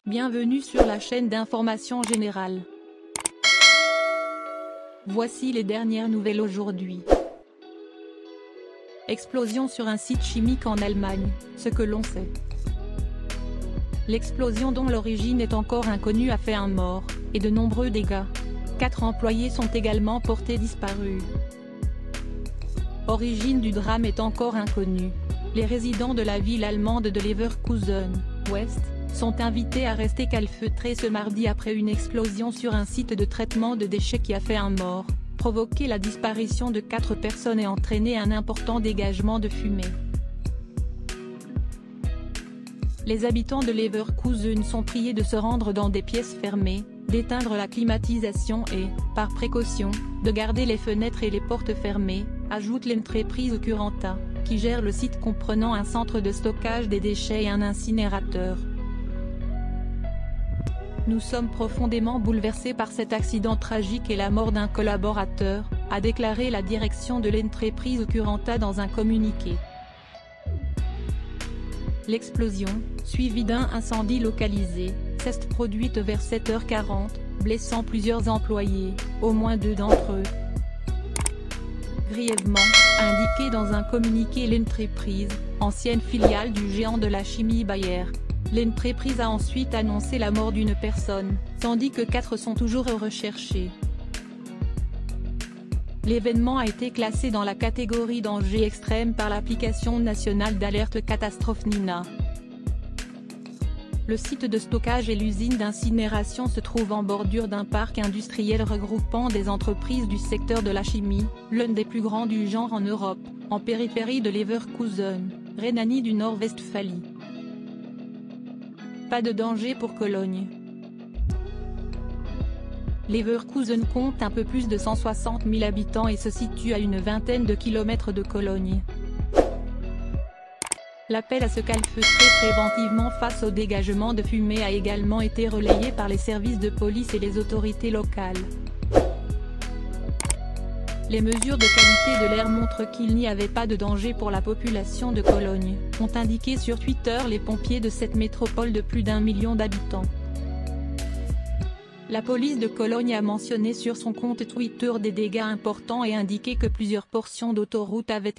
Bienvenue sur la chaîne d'information générale. Voici les dernières nouvelles aujourd'hui. Explosion sur un site chimique en Allemagne, ce que l'on sait. L'explosion dont l'origine est encore inconnue a fait un mort, et de nombreux dégâts. 4 employés sont également portés disparus. Origine du drame est encore inconnue. Les résidents de la ville allemande de Leverkusen, Ouest, sont invités à rester calfeutrés ce mardi après une explosion sur un site de traitement de déchets qui a fait un mort, provoqué la disparition de 4 personnes et entraîné un important dégagement de fumée. Les habitants de Leverkusen sont priés de se rendre dans des pièces fermées, d'éteindre la climatisation et, par précaution, de garder les fenêtres et les portes fermées, ajoute l'entreprise Currenta, qui gère le site comprenant un centre de stockage des déchets et un incinérateur. Nous sommes profondément bouleversés par cet accident tragique et la mort d'un collaborateur, a déclaré la direction de l'entreprise Currenta dans un communiqué. L'explosion, suivie d'un incendie localisé, s'est produite vers 7h40, blessant plusieurs employés, au moins 2 d'entre eux. Grièvement, a indiqué dans un communiqué l'entreprise, ancienne filiale du géant de la chimie Bayer. L'entreprise a ensuite annoncé la mort d'une personne, tandis que 4 sont toujours recherchés. L'événement a été classé dans la catégorie danger extrême par l'application nationale d'alerte catastrophe NINA. Le site de stockage et l'usine d'incinération se trouvent en bordure d'un parc industriel regroupant des entreprises du secteur de la chimie, l'un des plus grands du genre en Europe, en périphérie de Leverkusen, Rhénanie du Nord-Westphalie. Pas de danger pour Cologne. Leverkusen compte un peu plus de 160 000 habitants et se situe à une vingtaine de kilomètres de Cologne. L'appel à se calfeutrer préventivement face au dégagement de fumée a également été relayé par les services de police et les autorités locales. Les mesures de qualité de l'air montrent qu'il n'y avait pas de danger pour la population de Cologne, ont indiqué sur Twitter les pompiers de cette métropole de plus d'1 million d'habitants. La police de Cologne a mentionné sur son compte Twitter des dégâts importants et indiqué que plusieurs portions d'autoroute avaient été